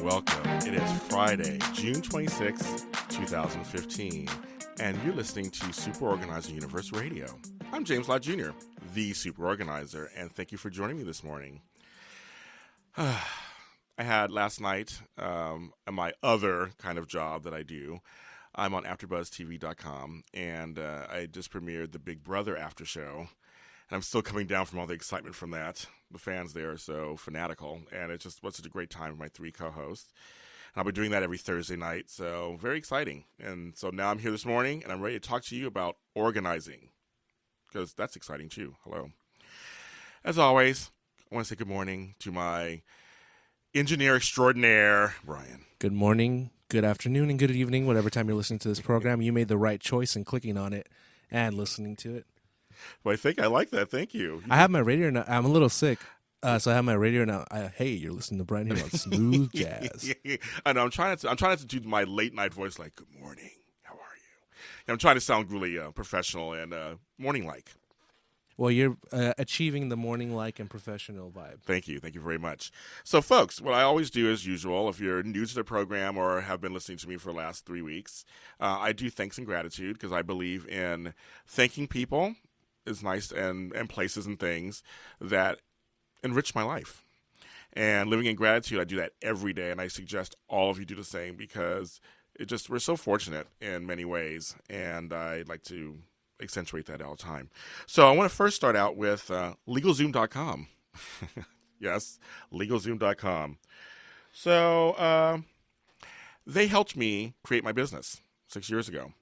Welcome. It is Friday, June 26th, 2015, and you're listening to Super Organizer Universe Radio. I'm James Lott Jr., the Super Organizer, and thank you for joining me this morning. I had last night my other kind of job that I do. I'm on AfterBuzzTV.com, and I just premiered the Big Brother after show. And I'm still coming down from all the excitement from that. The fans there are so fanatical, and it just was such a great time with my three co-hosts. And I'll be doing that every Thursday night, so very exciting. And so now I'm here this morning, and I'm ready to talk to you about organizing, because that's exciting too. Hello. As always, I want to say good morning to my engineer extraordinaire, Brian. Good morning, good afternoon, and good evening, whatever time you're listening to this program. You made the right choice in clicking on it and listening to it. Well, I think I like that. Thank you. I have my radio now. I'm a little sick, so I have my radio now. Hey, you're listening to Brian here on Smooth Jazz. I know. I'm trying to do my late night voice, like "Good morning, how are you?" And I'm trying to sound really professional and morning like. Well, you're achieving the morning-like and professional vibe. Thank you very much. So, folks, what I always do, as usual, if you're new to the program or have been listening to me for the last 3 weeks, I do thanks and gratitude because I believe in thanking people is nice and places and things that enrich my life. And living in gratitude, I do that every day, and I suggest all of you do the same because we're so fortunate in many ways, and I'd like to accentuate that all the time. So I want to first start out with LegalZoom.com. Yes, LegalZoom.com. So they helped me create my business 6 years ago,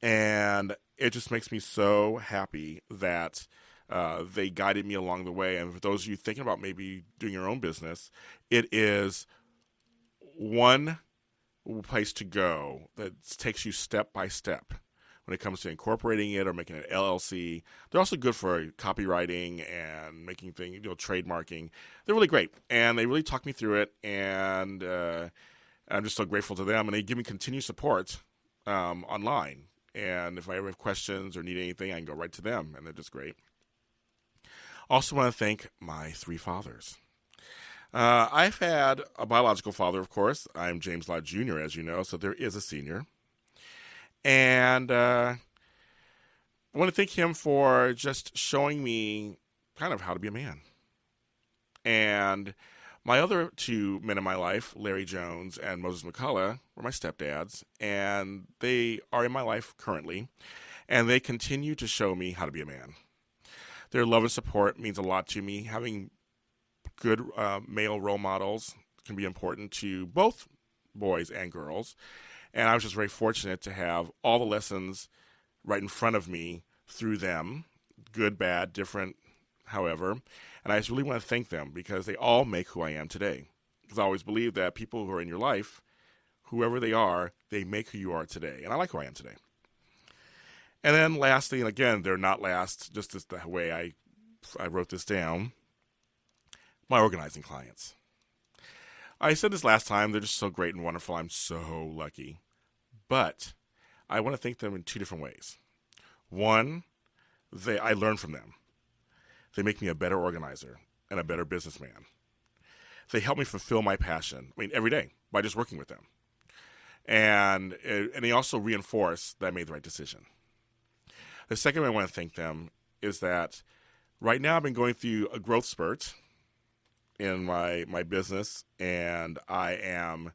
and it just makes me so happy that they guided me along the way. And for those of you thinking about maybe doing your own business, it is one place to go that takes you step by step when it comes to incorporating it or making an LLC. They're also good for copywriting and making things, trademarking. They're really great. And they really talk me through it. And I'm just so grateful to them. And they give me continued support online. And if I ever have questions or need anything, I can go right to them. And they're just great. Also want to thank my three fathers. I've had a biological father, of course. I'm James Lott Jr., as you know, so there is a senior. And I want to thank him for just showing me kind of how to be a man. And my other two men in my life, Larry Jones and Moses McCullough, were my stepdads. And they are in my life currently. And they continue to show me how to be a man. Their love and support means a lot to me. Having good male role models can be important to both boys and girls. And I was just very fortunate to have all the lessons right in front of me through them, good, bad, different, however. And I just really want to thank them because they all make who I am today. Because I always believe that people who are in your life, whoever they are, they make who you are today. And I like who I am today. And then lastly, and again, they're not last, just as the way I wrote this down, my organizing clients. I said this last time, they're just so great and wonderful. I'm so lucky. But I want to thank them in two different ways. One, I learn from them. They make me a better organizer and a better businessman. They help me fulfill my passion, every day by just working with them. And they also reinforce that I made the right decision. The second way I want to thank them is that right now I've been going through a growth spurt in my business, and I am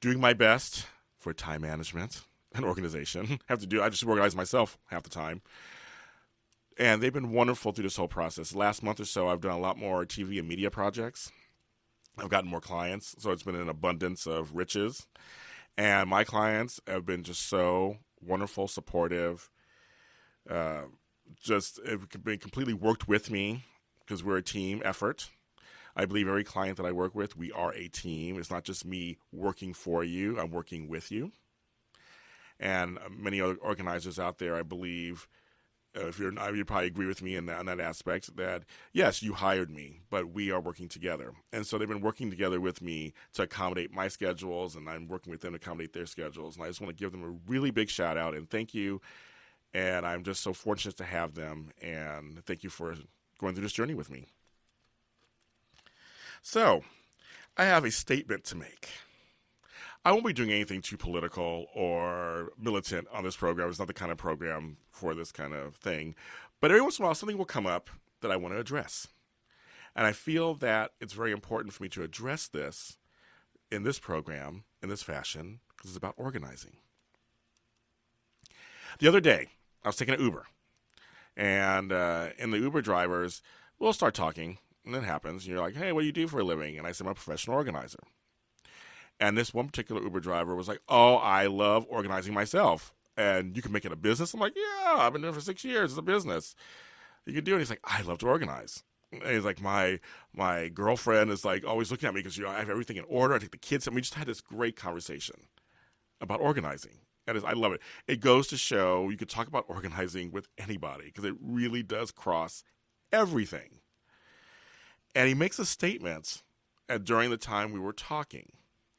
doing my best for time management and organization. I just organize myself half the time. And they've been wonderful through this whole process. The last month or so, I've done a lot more TV and media projects. I've gotten more clients, so it's been an abundance of riches. And my clients have been just so wonderful, supportive, just have been completely worked with me because we're a team effort. I believe every client that I work with, we are a team. It's not just me working for you. I'm working with you. And many other organizers out there, I believe, if you're not, you probably agree with me in that aspect that, yes, you hired me, but we are working together. And so they've been working together with me to accommodate my schedules, and I'm working with them to accommodate their schedules. And I just want to give them a really big shout out and thank you. And I'm just so fortunate to have them. And thank you for going through this journey with me. So I have a statement to make. I won't be doing anything too political or militant on this program. It's not the kind of program for this kind of thing. But every once in a while, something will come up that I want to address. And I feel that it's very important for me to address this in this program, in this fashion, because it's about organizing. The other day, I was taking an Uber. And the Uber drivers will start talking, and it happens. And you're like, hey, what do you do for a living? And I say, I'm a professional organizer. And this one particular Uber driver was like, oh, I love organizing myself. And you can make it a business? I'm like, yeah, I've been doing it for 6 years. It's a business. You can do it. And he's like, I love to organize. And he's like, my girlfriend is like always looking at me because I have everything in order. I take the kids. And we just had this great conversation about organizing. And I love it. It goes to show you could talk about organizing with anybody because it really does cross everything. And he makes a statement during the time we were talking.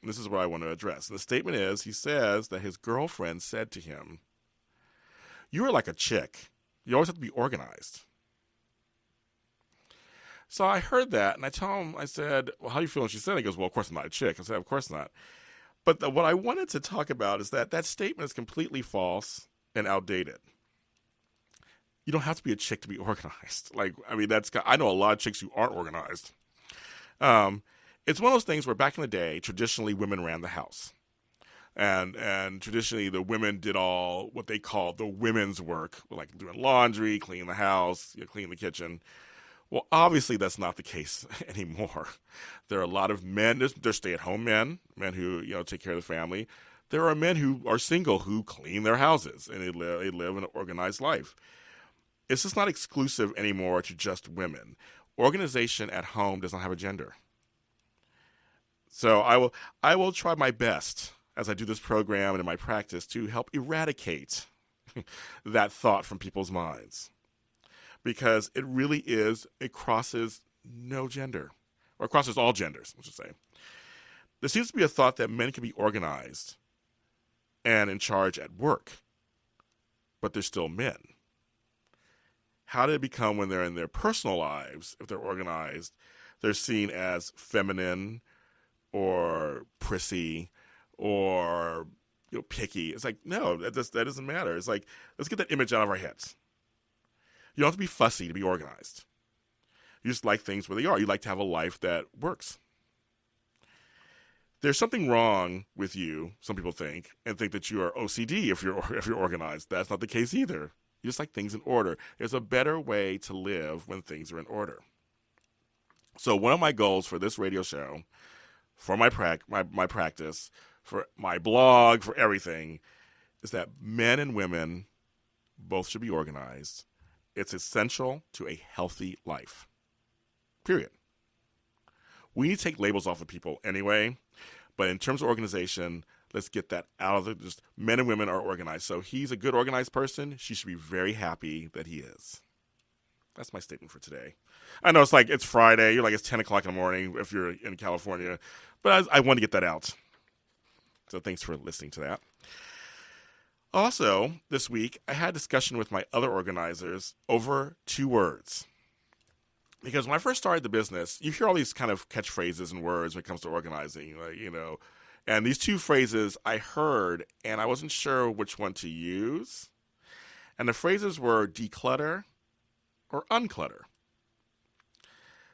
And this is what I want to address. And the statement is, he says that his girlfriend said to him, you are like a chick. You always have to be organized. So I heard that, and I tell him, I said, well, how do you feel? And she said, he goes, well, of course I'm not a chick. I said, of course not. But what I wanted to talk about is that statement is completely false and outdated. You don't have to be a chick to be organized. I know a lot of chicks who aren't organized. It's one of those things where back in the day, traditionally women ran the house. And traditionally the women did all what they called the women's work, like doing laundry, cleaning the house, cleaning the kitchen. Well, obviously that's not the case anymore. There are a lot of men, there's stay-at-home men who, take care of the family. There are men who are single who clean their houses and they live an organized life. It's just not exclusive anymore to just women. Organization at home does not have a gender. So I will try my best as I do this program and in my practice to help eradicate that thought from people's minds. Because it crosses no gender, or crosses all genders, I should say. There seems to be a thought that men can be organized and in charge at work, but they're still men. How did it become when they're in their personal lives, if they're organized, they're seen as feminine or prissy or picky? It's like, no, that doesn't matter. It's like, let's get that image out of our heads. You don't have to be fussy to be organized. You just like things where they are. You like to have a life that works. There's something wrong with you, some people think, and think that you are OCD if you're organized. That's not the case either. You just like things in order. There's a better way to live when things are in order. So one of my goals for this radio show, for my practice, for my blog, for everything, is that men and women both should be organized. It's essential to a healthy life. Period. We need to take labels off of people anyway, but in terms of organization, let's get that out of just men and women are organized. So he's a good organized person. She should be very happy that he is. That's my statement for today. I know it's Friday. You're like, it's 10 o'clock in the morning if you're in California, but I want to get that out. So thanks for listening to that. Also, this week, I had a discussion with my other organizers over 2 words. Because when I first started the business, you hear all these kind of catchphrases and words when it comes to organizing, and these 2 phrases I heard, and I wasn't sure which one to use. And the phrases were declutter or unclutter.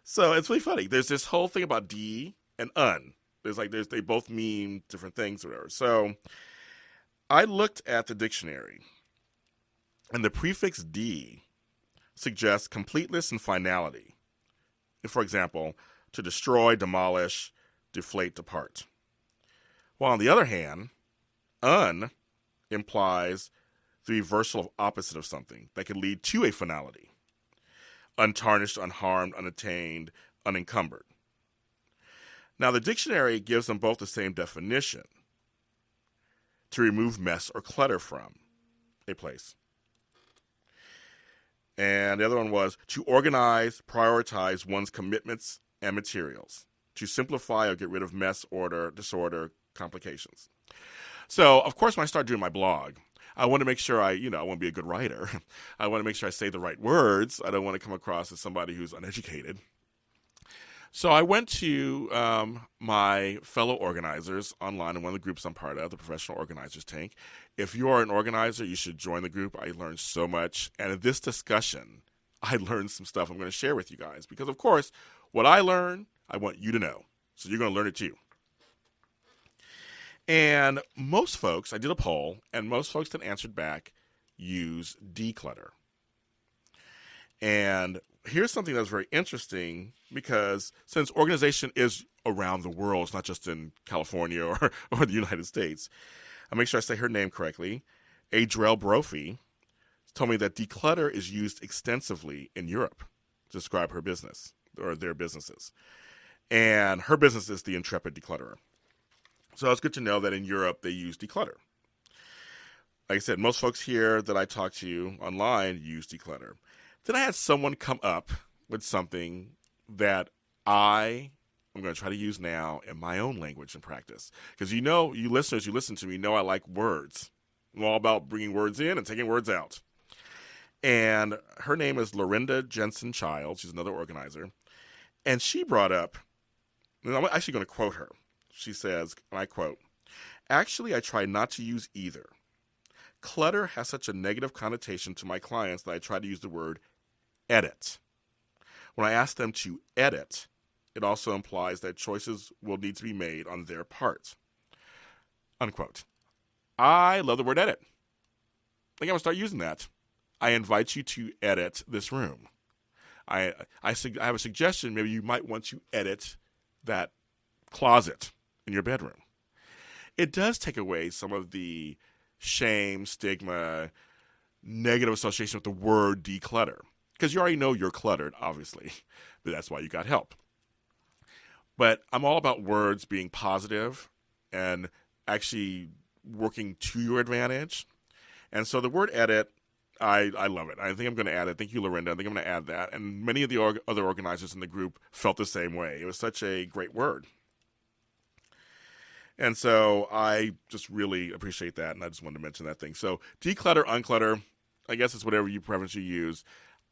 So it's really funny. There's this whole thing about de and un. They both mean different things or whatever. So I looked at the dictionary, and the prefix de suggests completeness and finality. For example, to destroy, demolish, deflate, depart. While on the other hand, un implies the reversal of opposite of something that could lead to a finality. Untarnished, unharmed, unattained, unencumbered. Now, the dictionary gives them both the same definition: to remove mess or clutter from a place. And the other one was to organize, prioritize one's commitments and materials, to simplify or get rid of mess, order, disorder, complications. So, of course, when I started doing my blog, I want to make sure I want to be a good writer. I want to make sure I say the right words. I don't want to come across as somebody who's uneducated. So I went to my fellow organizers online in one of the groups I'm part of, the Professional Organizers Tank. If you are an organizer, you should join the group. I learned so much. And in this discussion, I learned some stuff I'm going to share with you guys. Because, of course, what I learned, I want you to know. So you're going to learn it too. And most folks, I did a poll, and most folks that answered back use declutter. And here's something that's very interesting, because since organization is around the world, it's not just in California or the United States, I'll make sure I say her name correctly. Adrel Brophy told me that declutter is used extensively in Europe to describe her business or their businesses. And her business is the Intrepid Declutterer. So it's good to know that in Europe they use declutter. Like I said, most folks here that I talk to online use declutter. Then I had someone come up with something that I'm going to try to use now in my own language and practice. Because you listeners who listen to me know I like words. I'm all about bringing words in and taking words out. And her name is Lorinda Jensen Child. She's another organizer. And she brought up, and I'm actually going to quote her. She says, and I quote, "Actually, I try not to use either. Clutter has such a negative connotation to my clients that I try to use the word edit. When I ask them to edit, it also implies that choices will need to be made on their part." Unquote. I love the word edit. I think I'm going to start using that. I invite you to edit this room. I have a suggestion. Maybe you might want to edit that closet in your bedroom. It does take away some of the shame, stigma, negative association with the word declutter. Because you already know you're cluttered, obviously. But that's why you got help. But I'm all about words being positive and actually working to your advantage. And so the word edit, I love it. I think I'm going to add it. Thank you, Lorinda. I think I'm going to add that. And many of the other organizers in the group felt the same way. It was such a great word. And so I just really appreciate that, and I just wanted to mention that thing. So declutter, unclutter, I guess it's whatever you preference you use.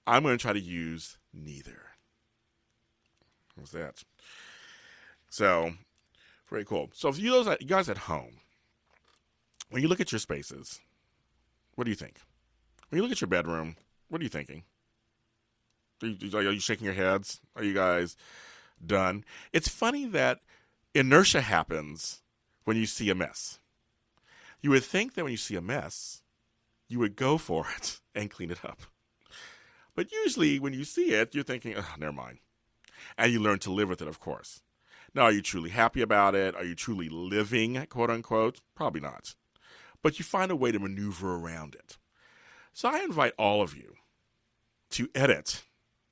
I'm going to try to use neither. What's that? So, very cool. So if you guys at home, when you look at your spaces, what do you think? When you look at your bedroom, what are you thinking? Are you shaking your heads? Are you guys done? It's funny that inertia happens when you see a mess. You would think that when you see a mess, you would go for it and clean it up. But usually when you see it, you're thinking, oh, never mind. And you learn to live with it, of course. Now, are you truly happy about it? Are you truly living, quote unquote? Probably not. But you find a way to maneuver around it. So I invite all of you to edit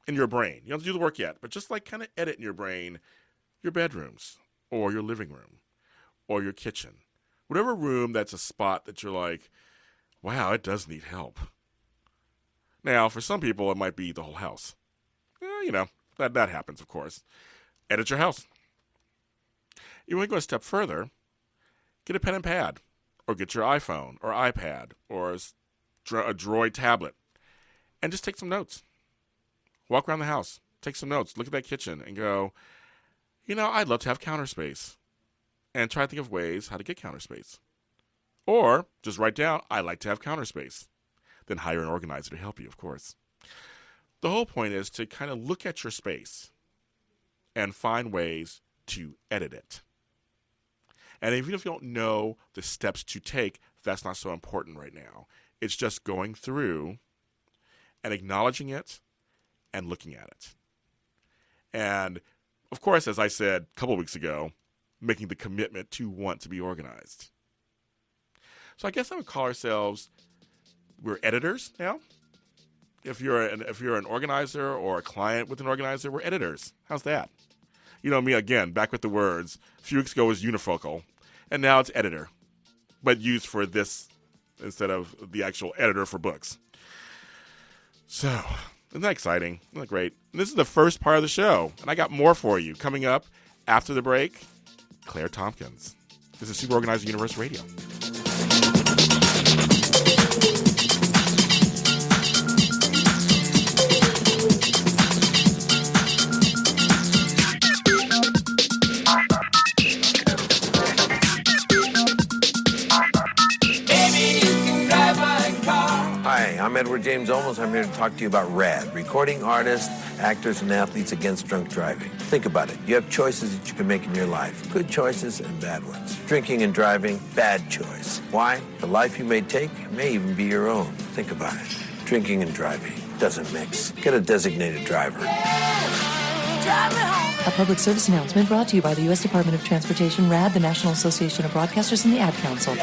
in your brain. You don't have to do the work yet, but just like kind of edit in your brain your bedrooms or your living room or your kitchen. Whatever room that's a spot that you're like, wow, it does need help. Now, for some people, it might be the whole house. That happens, of course. Edit your house. You want to go a step further, get a pen and pad, or get your iPhone or iPad or a Droid tablet, and just take some notes. Walk around the house, take some notes, look at that kitchen, and go, I'd love to have counter space. And try to think of ways how to get counter space. Or just write down, I like to have counter space. Then hire an organizer to help you, of course. The whole point is to kind of look at your space and find ways to edit it. And even if you don't know the steps to take, that's not so important right now. It's just going through and acknowledging it and looking at it. And, of course, as I said a couple of weeks ago, making the commitment to want to be organized. So I guess I would call ourselves, we're editors now. If you're an organizer or a client with an organizer, we're editors. How's that? Me again, back with the words. A few weeks ago was unifocal, and now it's editor, but used for this instead of the actual editor for books. So, isn't that exciting? Isn't that great? And this is the first part of the show, and I got more for you. Coming up after the break, Claire Tompkins. This is Super Organizer Universe Radio. Hi, I'm Edward James Olmos. I'm here to talk to you about RAD, recording artists, actors, and athletes against drunk driving. Think about it. You have choices that you can make in your life. Good choices and bad ones. Drinking and driving, bad choice. Why? The life you may take may even be your own. Think about it. Drinking and driving doesn't mix. Get a designated driver. A public service announcement brought to you by the U.S. Department of Transportation, RAD, the National Association of Broadcasters, and the Ad Council.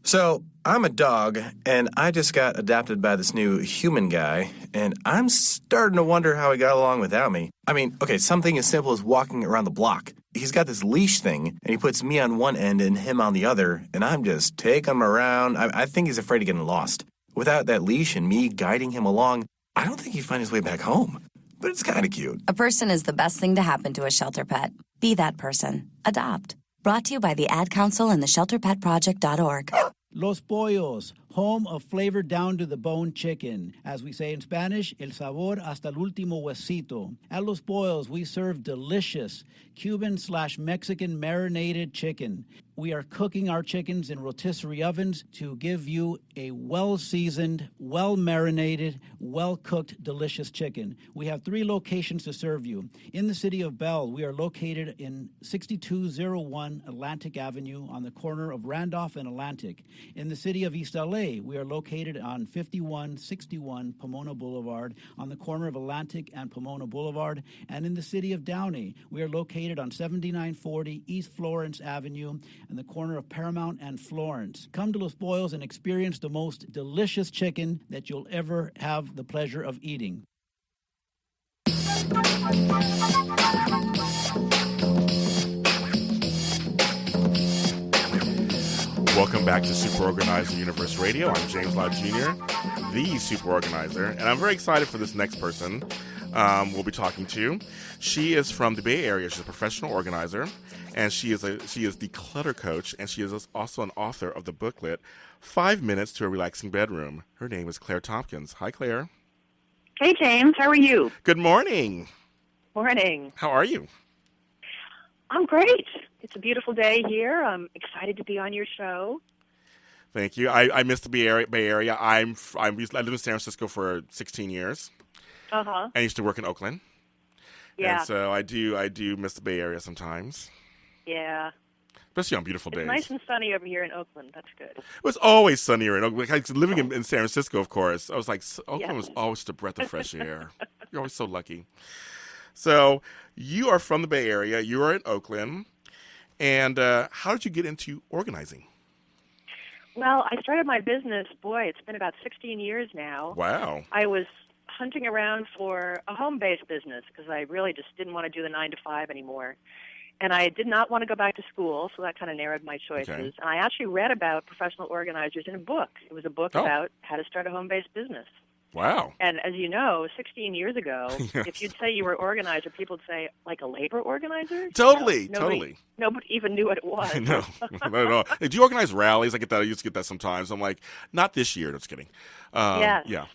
So, I'm a dog, and I just got adopted by this new human guy, and I'm starting to wonder how he got along without me. I mean, okay, something as simple as walking around the block. He's got this leash thing, and he puts me on one end and him on the other, and I'm just taking him around. I think he's afraid of getting lost. Without that leash and me guiding him along, I don't think he'd find his way back home. But it's kind of cute. A person is the best thing to happen to a shelter pet. Be that person. Adopt. Brought to you by the Ad Council and the ShelterPetProject.org. Los Pollos, home of flavored down-to-the-bone chicken. As we say in Spanish, el sabor hasta el último huesito. At Los Pollos, we serve delicious Cuban/Mexican marinated chicken. We are cooking our chickens in rotisserie ovens to give you a well-seasoned, well-marinated, well-cooked, delicious chicken. We have 3 locations to serve you. In the city of Bell, we are located in 6201 Atlantic Avenue on the corner of Randolph and Atlantic. In the city of East LA, we are located on 5161 Pomona Boulevard on the corner of Atlantic and Pomona Boulevard. And in the city of Downey, we are located on 7940 East Florence Avenue in the corner of Paramount and Florence. Come to Los Pollos and experience the most delicious chicken that you'll ever have the pleasure of eating. Welcome back to Super Organizer Universe Radio. I'm James Lott Jr., the Super Organizer, and I'm very excited for this next person we'll be talking to. She is from the Bay Area. She's a professional organizer, and she is the Clutter coach, and she is also an author of the booklet 5 Minutes to a Relaxing Bedroom. Her name is Claire Tompkins. Hi, Claire. Hey, James. How are you? Good morning. Morning. How are you? I'm great. It's a beautiful day here. I'm excited to be on your show. Thank you. I miss the Bay Area. I lived in San Francisco for 16 years. Uh-huh. I used to work in Oakland. Yeah. And so I do miss the Bay Area sometimes. Yeah. Especially on beautiful days. It's nice and sunny over here in Oakland. That's good. It was always sunnier in Oakland. Like, living in San Francisco, of course, I was like, Oakland was always a breath of fresh air. You're always so lucky. So you are from the Bay Area. You are in Oakland. And how did you get into organizing? Well, I started my business, it's been about 16 years now. Wow. I was hunting around for a home-based business because I really just didn't want to do the 9-to-5 anymore. And I did not want to go back to school, so that kind of narrowed my choices. Okay. And I actually read about professional organizers in a book. It was a book about how to start a home-based business. Wow. And as you know, 16 years ago, Yes. if you'd say you were an organizer, people would say, like a labor organizer? Totally, Nobody even knew what it was. No, not at all. Do you organize rallies? I get that. I used to get that sometimes. I'm like, not this year. Just kidding. Yes. Yeah,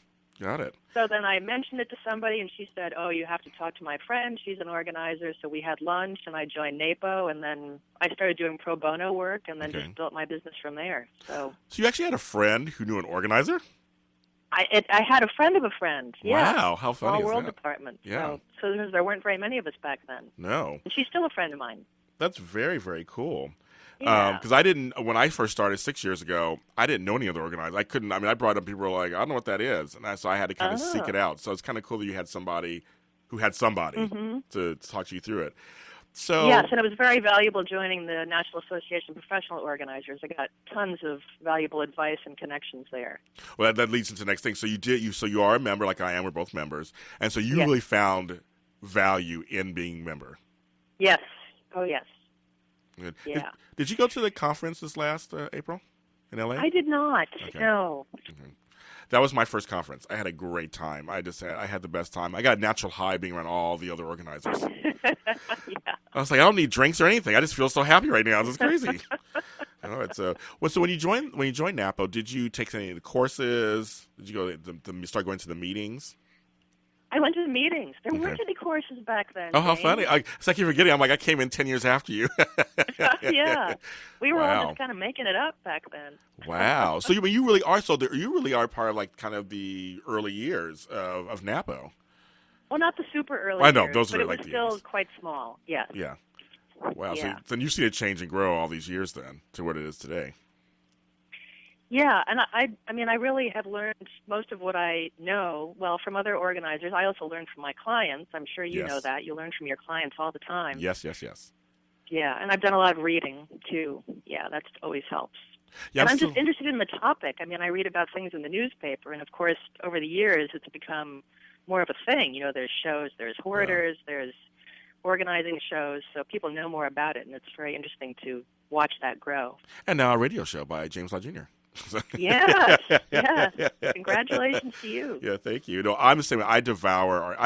got it. So then I mentioned it to somebody, and she said, oh, you have to talk to my friend. She's an organizer. So we had lunch, and I joined NAPO, and then I started doing pro bono work, and then just built my business from there. So you actually had a friend who knew an organizer? I had a friend of a friend. Yeah. Wow, how funny Small is world that? department. Yeah. So there weren't very many of us back then. No. And she's still a friend of mine. That's very, very cool. Yeah. Because when I first started 6 years ago, I didn't know any other organizers. I brought up people who were like, I don't know what that is. And so I had to kind of seek it out. So it's kind of cool that you had somebody who had somebody to talk to you through it. So yes, and it was very valuable joining the National Association of Professional Organizers. I got tons of valuable advice and connections there. Well, that leads into the next thing. So you are a member, like I am. We're both members, and so you really found value in being a member. Yes. Oh, yes. Good. Yeah. Did you go to the conference this last April in LA? I did not. Okay. No. Okay. That was my first conference. I had a great time. I had the best time. I got a natural high being around all the other organizers. Yeah. I was like, I don't need drinks or anything. I just feel so happy right now. This is crazy. So when you joined NAPO, did you take any of the courses? Did you start going to the meetings? I went to the meetings. There weren't any courses back then. Oh, how James. funny! It's like you're forgetting. I'm like, I came in 10 years after you. Yeah, we were all Wow. just kind of making it up back then. Wow. So you really are. So you really are part of like kind of the early years of NAPO. Well, not the super early I know years, those but were it like was the still years. quite small. Yes. Yeah. Wow. Yeah. So then you've seen it change and grow all these years then to what it is today. Yeah, and I mean, I really have learned most of what I know, well, from other organizers. I also learned from my clients. I'm sure you know that. You learn from your clients all the time. Yes. Yeah, and I've done a lot of reading, too. Yeah, that always helps. Yeah, and I'm just interested in the topic. I mean, I read about things in the newspaper, and, of course, over the years, it's become more of a thing. You know, there's shows, there's hoarders, there's organizing shows, so people know more about it, and it's very interesting to watch that grow. And now a radio show by James Lott Jr. Yes. Congratulations to you. Yeah, thank you. No, I'm the same. I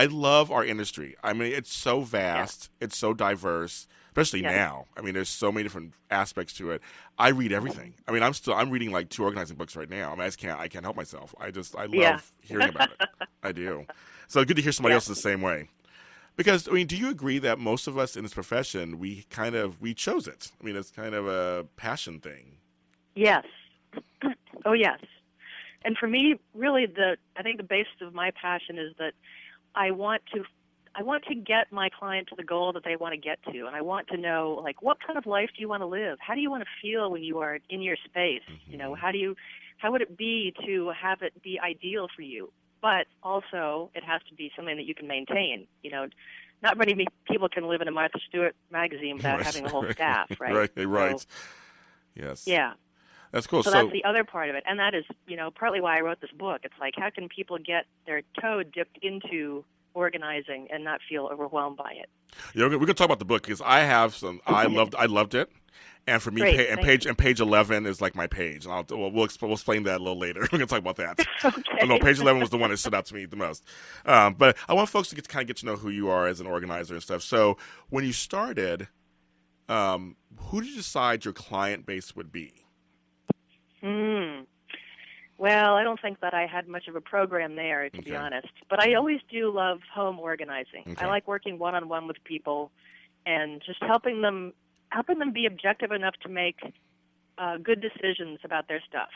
love our industry. I mean, it's so vast. It's so diverse, especially now. I mean, there's so many different aspects to it. I read everything. I mean, I'm reading like 2 organizing books right now. I mean, I can't help myself. I love hearing about it. I do. So good to hear somebody else the same way. Because, I mean, do you agree that most of us in this profession, we chose it? I mean, it's kind of a passion thing. Yes. Oh, yes. And for me, really, I think the basis of my passion is that I want to get my client to the goal that they want to get to, and I want to know, like, what kind of life do you want to live? How do you want to feel when you are in your space? Mm-hmm. You know, how would it be to have it be ideal for you? But also, it has to be something that you can maintain. You know, not many people can live in a Martha Stewart magazine without having a whole staff, right? Right. So, yes. Yeah. That's cool. So that's the other part of it. And that is, you know, partly why I wrote this book. It's like, how can people get their toe dipped into organizing and not feel overwhelmed by it? Yeah, we're gonna talk about the book because I have some. I loved it, and for me, page 11 is like my page. And we'll explain that a little later. We're gonna talk about that. Okay. No, page 11 was the one that stood out to me the most. But I want folks to get to know who you are as an organizer and stuff. So when you started, who did you decide your client base would be? Well, I don't think that I had much of a program there, to be honest. But I always do love home organizing. Okay. I like working one-on-one with people and just helping them be objective enough to make good decisions about their stuff.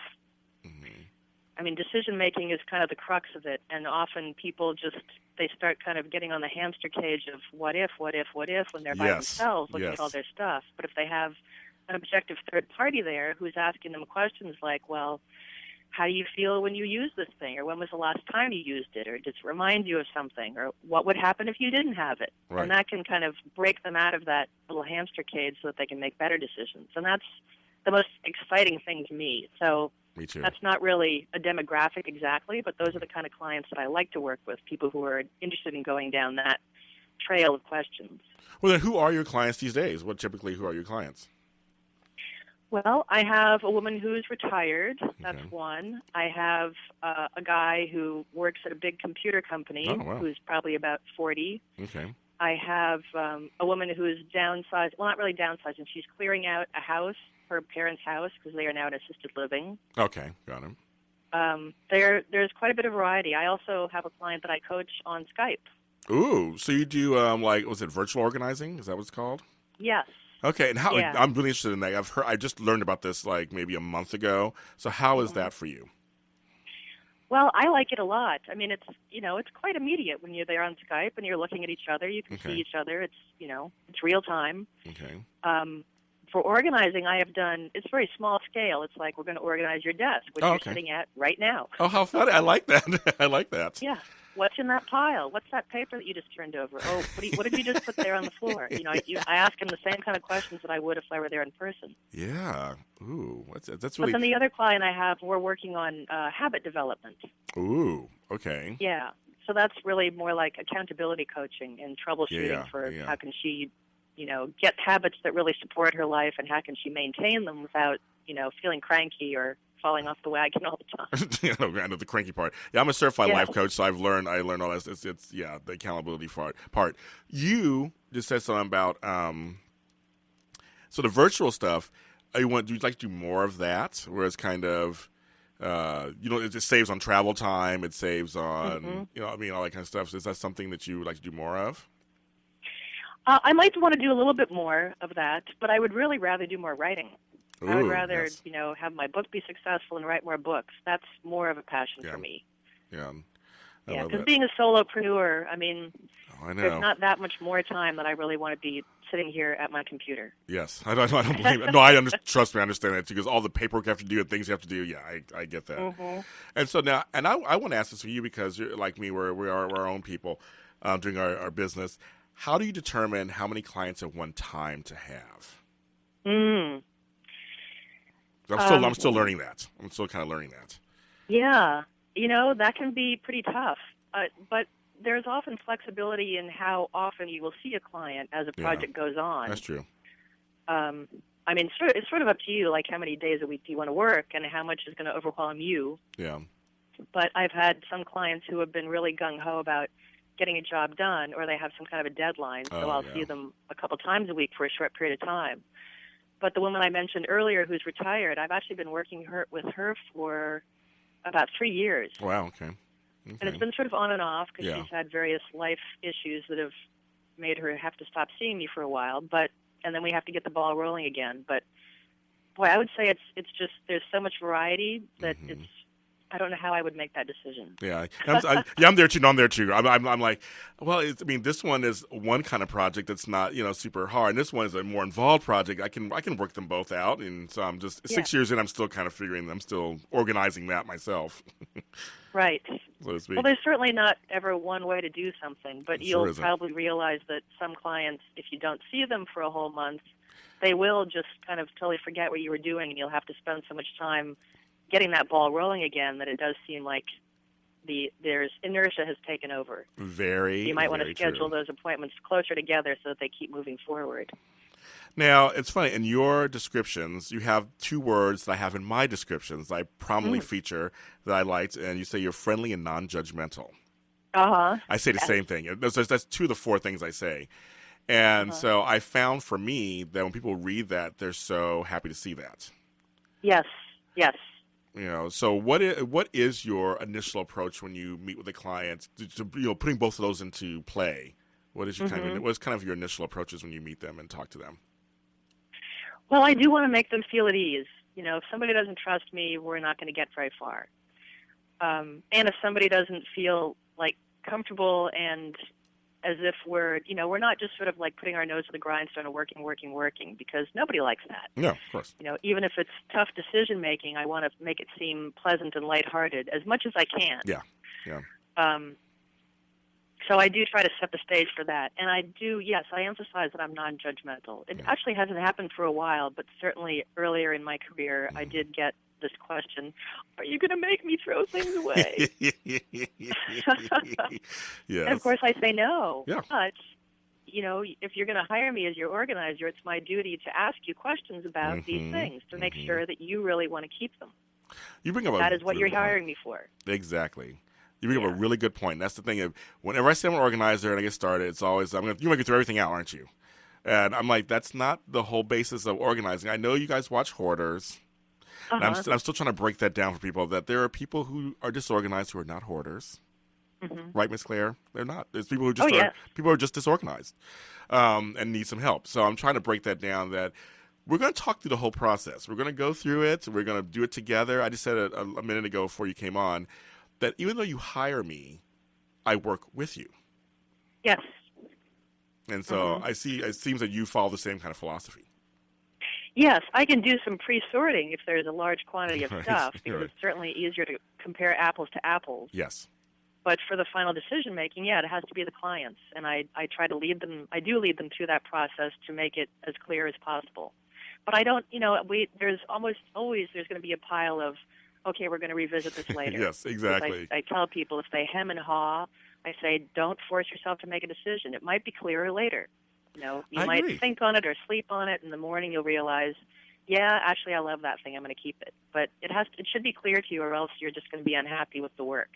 Mm-hmm. I mean, decision-making is kind of the crux of it, and often people they start kind of getting on the hamster cage of what if, when they're by themselves looking at all their stuff. But if they have an objective third party there who's asking them questions like, well, how do you feel when you use this thing? Or when was the last time you used it? Or does it remind you of something? Or what would happen if you didn't have it? Right. And that can kind of break them out of that little hamster cage so that they can make better decisions. And that's the most exciting thing to me. So me too. That's not really a demographic exactly, but those are the kind of clients that I like to work with, people who are interested in going down that trail of questions. Well, then who are your clients these days? Who are your clients? Well, I have a woman who's retired. That's one. I have a guy who works at a big computer company who's probably about 40. Okay. I have a woman who's downsized. Well, not really downsizing. She's clearing out a house, her parents' house, because they are now in assisted living. Okay, got him. There's quite a bit of variety. I also have a client that I coach on Skype. Ooh, so you do was it virtual organizing? Is that what it's called? Yes. Okay, and how? Yeah. I'm really interested in that. I just learned about this like maybe a month ago. So how is that for you? Well, I like it a lot. I mean, it's quite immediate when you're there on Skype and you're looking at each other. You can see each other. It's real time. Okay. For organizing, I have done. It's very small scale. It's like we're going to organize your desk, which you're sitting at right now. Oh, how funny! I like that. I like that. Yeah. What's in that pile? What's that paper that you just turned over? Oh, what did you just put there on the floor? I ask him the same kind of questions that I would if I were there in person. Yeah. Ooh, that's really. But then the other client I have, we're working on habit development. Ooh. Okay. Yeah. So that's really more like accountability coaching and troubleshooting for how can she, get habits that really support her life and how can she maintain them without, feeling cranky or falling off the wagon all the time. I know the cranky part. Yeah, I'm a certified life coach, so I learned all that. It's the accountability part. You just said something about so the virtual stuff. Do you like to do more of that, where it's kind of it just saves on travel time. It saves on all that kind of stuff. So is that something that you would like to do more of? I might want to do a little bit more of that, but I would really rather do more writing. I would rather, have my book be successful and write more books. That's more of a passion for me. Yeah. Yeah, because being a solopreneur, I know. There's not that much more time that I really want to be sitting here at my computer. Yes, I don't believe it. No, trust me, I understand that too, because all the paperwork you have to do and things you have to do. Yeah, I get that. Mm-hmm. And so now, and I want to ask this for you because you're like me, we're our own people doing our business. How do you determine how many clients at one time to have? I'm still learning that. I'm still kind of learning that. Yeah, that can be pretty tough. But there's often flexibility in how often you will see a client as a project goes on. That's true. It's sort of up to you, like how many days a week do you want to work and how much is going to overwhelm you. Yeah. But I've had some clients who have been really gung-ho about getting a job done, or they have some kind of a deadline, so I'll see them a couple times a week for a short period of time. But the woman I mentioned earlier who's retired, I've actually been working with her for about 3 years. Wow, okay. And it's been sort of on and off because she's had various life issues that have made her have to stop seeing me for a while. And then we have to get the ball rolling again. But boy, I would say it's just there's so much variety that I don't know how I would make that decision. Yeah, I'm there too. No, I'm there too. I'm like, well, this one is one kind of project that's not super hard, and this one is a more involved project. I can work them both out, and so I'm just 6 years in. I'm still kind of I'm still organizing that myself. Right. So to speak. Well, there's certainly not ever one way to do something, but you'll probably realize that some clients, if you don't see them for a whole month, they will just kind of totally forget what you were doing, and you'll have to spend so much time getting that ball rolling again that it does seem like there's inertia has taken over. You might want to schedule those appointments closer together so that they keep moving forward. Now, it's funny, in your descriptions, you have 2 words that I have in my descriptions that I prominently feature that I liked, and you say you're friendly and non-judgmental. Uh-huh. I say the same thing. That's 2 of the 4 things I say. And so I found for me that when people read that, they're so happy to see that. Yes. So what is your initial approach when you meet with a client to putting both of those into play? What is your what's kind of your initial approaches when you meet them and talk to them? Well, I do want to make them feel at ease. If somebody doesn't trust me, we're not going to get very far. And if somebody doesn't feel like comfortable and as if we're not just sort of like putting our nose to the grindstone and working, because nobody likes that. No, of course. Even if it's tough decision making, I want to make it seem pleasant and lighthearted as much as I can. Yeah. So I do try to set the stage for that. And I emphasize that I'm non-judgmental. It actually hasn't happened for a while, but certainly earlier in my career, I did get this question, are you going to make me throw things away? Yes. And of course I say no. Yeah. But, if you're going to hire me as your organizer, it's my duty to ask you questions about these things to make sure that you really want to keep them. You bring up that is what you're hiring me for. Exactly. You bring up a really good point. That's the thing. Whenever I say I'm an organizer and I get started, it's always, you might get through everything out, aren't you? And I'm like, that's not the whole basis of organizing. I know you guys watch Hoarders. And I'm still trying to break that down for people, that there are people who are disorganized who are not hoarders. Right, Miss Claire? They're not. There's people who just people who are just disorganized and need some help. So I'm trying to break that down, that we're going to talk through the whole process. We're going to go through it. We're going to do it together. I just said it a minute ago before you came on, that even though you hire me, I work with you. Yes. And so I see, it seems that you follow the same kind of philosophy. Yes, I can do some pre-sorting if there's a large quantity of stuff, because it's certainly easier to compare apples to apples. Yes. But for the final decision-making, it has to be the clients. And I try to lead them through that process to make it as clear as possible. But I don't, there's almost always, there's going to be a pile of, okay, we're going to revisit this later. Yes, exactly. I tell people, if they hem and haw, I say, don't force yourself to make a decision. It might be clearer later. You might think on it or sleep on it. In the morning, you'll realize Yeah, actually, I love that thing. I'm going to keep it. But it should be clear to you, or else you're just going to be unhappy with the work.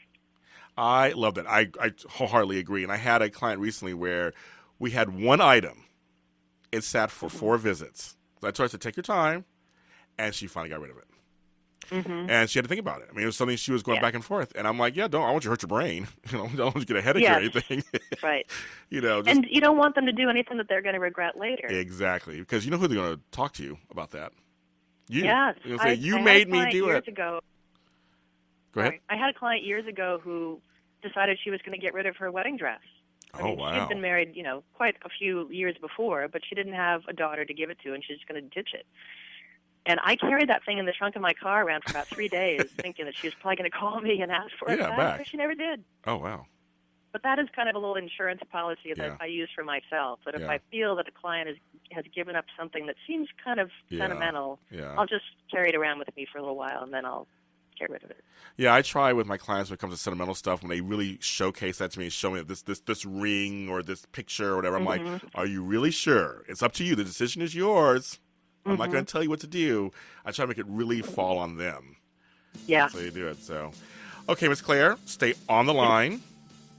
I love that. I wholeheartedly agree. And I had a client recently where we had one item. It sat for 4 visits. So I told her to take your time, and she finally got rid of it. Mm-hmm. And she had to think about it. I mean, it was something she was going back and forth. And I'm like, I don't want you to hurt your brain. I don't want you to get a headache or anything. Right. And you don't want them to do anything that they're going to regret later. Exactly. Because you know who they're going to talk to about that. You. Yes. You're going to say, you made me do it. Ago, Go ahead. I had a client years ago who decided she was going to get rid of her wedding dress. Wow. She had been married, quite a few years before, but she didn't have a daughter to give it to, and she's going to ditch it. And I carried that thing in the trunk of my car around for about 3 days, thinking that she was probably going to call me and ask for it back, but she never did. Oh, wow. But that is kind of a little insurance policy that I use for myself, that if I feel that the client has given up something that seems kind of sentimental, I'll just carry it around with me for a little while, and then I'll get rid of it. Yeah, I try with my clients when it comes to sentimental stuff, when they really showcase that to me and show me this ring or this picture or whatever, I'm like, are you really sure? It's up to you. The decision is yours. I'm not going to tell you what to do. I try to make it really fall on them. Yeah. So you do it. So, okay, Miss Claire, stay on the line.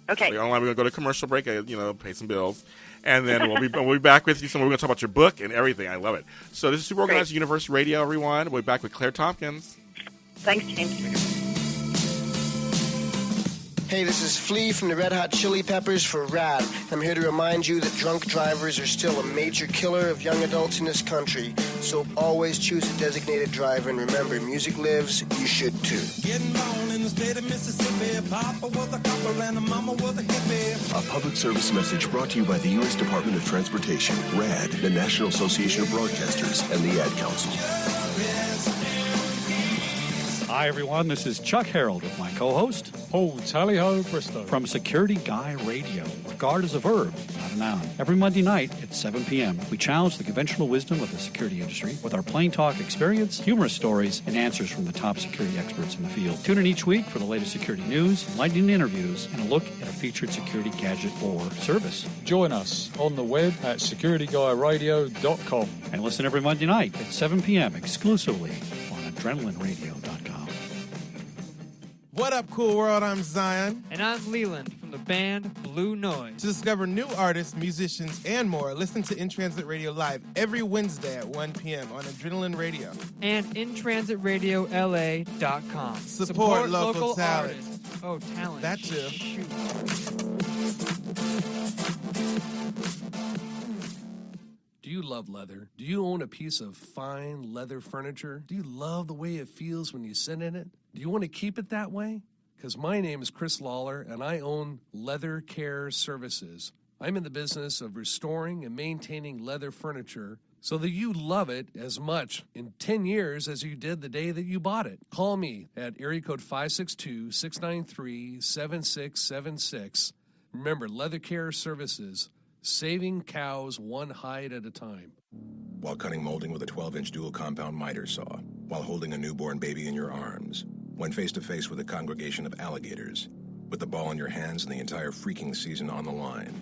Okay. Stay on the line. We're going to go to commercial break, pay some bills. And then we'll be back with you. So we're going to talk about your book and everything. I love it. So this is Super Organizer Universe Radio, everyone. We'll be back with Claire Tompkins. Thanks, James. Hey, this is Flea from the Red Hot Chili Peppers for RAD. I'm here to remind you that drunk drivers are still a major killer of young adults in this country. So always choose a designated driver, and remember, music lives, you should too. Getting born in the state of Mississippi, Papa was a copper and Mama was a hippie. A public service message brought to you by the U.S. Department of Transportation, RAD, the National Association of Broadcasters, and the Ad Council. Hi, everyone. This is Chuck Harold with my co-host, Tally Ho Bristow, from Security Guy Radio. Regard is a verb, not a noun. Every Monday night at 7 p.m., we challenge the conventional wisdom of the security industry with our plain talk experience, humorous stories, and answers from the top security experts in the field. Tune in each week for the latest security news, enlightening interviews, and a look at a featured security gadget or service. Join us on the web at securityguyradio.com. And listen every Monday night at 7 p.m. exclusively on AdrenalineRadio.com. What up, cool world? I'm Zion. And I'm Leland from the band Blue Noise. To discover new artists, musicians, and more, listen to In Transit Radio Live every Wednesday at 1 p.m. on Adrenaline Radio. And InTransitRadioLA.com. Support local talent. Artists. Oh, talent. That too. Shoot. Do you love leather? Do you own a piece of fine leather furniture? Do you love the way it feels when you sit in it? Do you want to keep it that way? Because my name is Chris Lawler, and I own Leather Care Services. I'm in the business of restoring and maintaining leather furniture so that you love it as much in 10 years as you did the day that you bought it. Call me at area code 562-693-7676. Remember, Leather Care Services, saving cows one hide at a time. While cutting molding with a 12-inch dual compound miter saw, while holding a newborn baby in your arms, when face-to-face with a congregation of alligators, with the ball in your hands and the entire freaking season on the line.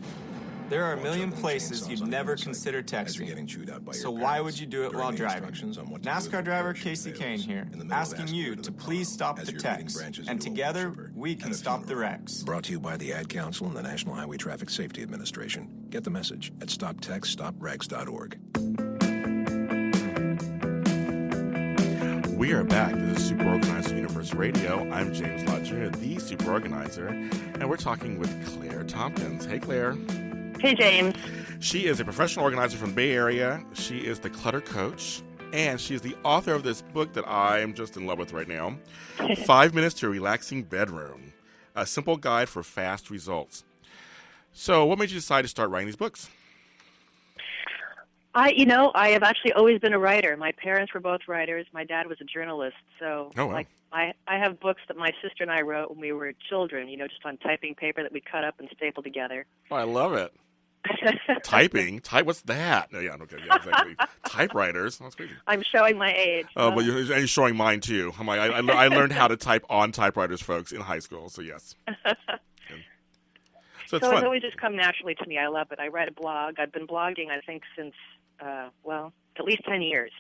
There are a million places you'd never consider texting, so why would you do it while driving? NASCAR driver Casey Kane here, asking you to please stop the text, and together we can stop the wrecks. Brought to you by the Ad Council and the National Highway Traffic Safety Administration. Get the message at stoptextstopwrecks.org. We are back. This is Super Organizer Universe Radio. I'm James Lott Jr., the Super Organizer, and we're talking with Claire Tompkins. Hey, Claire. Hey, James. She is a professional organizer from the Bay Area. She is the Clutter coach, and she is the author of this book that I am just in love with right now, 5 Minutes to a Relaxing Bedroom, a simple guide for fast results. So what made you decide to start writing these books? I have actually always been a writer. My parents were both writers. My dad was a journalist. So I have books that my sister and I wrote when we were children, just on typing paper that we cut up and stapled together. Oh, I love it. Typing? What's that? No, yeah, okay, yeah, exactly. Typewriters? That's crazy. I'm showing my age. Oh, but you're showing mine, too. I learned how to type on typewriters, folks, in high school, so yes. So it's always just come naturally to me. I love it. I write a blog. I've been blogging, I think, since, at least 10 years.